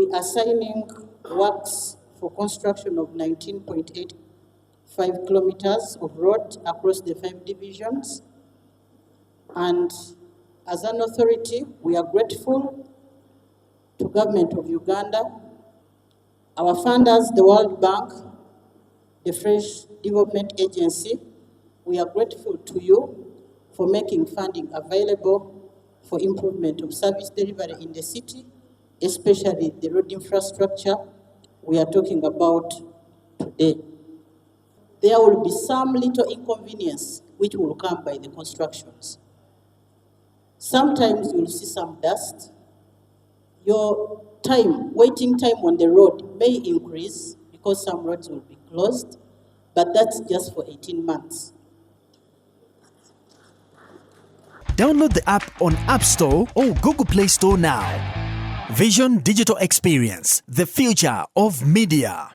We are signing works for construction of 19.85 kilometers of road across the 5 divisions. And as an authority, we are grateful to Government of Uganda, our funders, the World Bank, the Fresh Development Agency. We are grateful to you for making funding available for improvement of service delivery in the city, especially the road infrastructure we are talking about today. There will be some little inconvenience which will come by the constructions. Sometimes you'll see some dust. Your waiting time on the road may increase because some roads will be closed, but that's just for 18 months. Download the app on App Store or Google Play Store now. Vision Digital Experience, the future of media.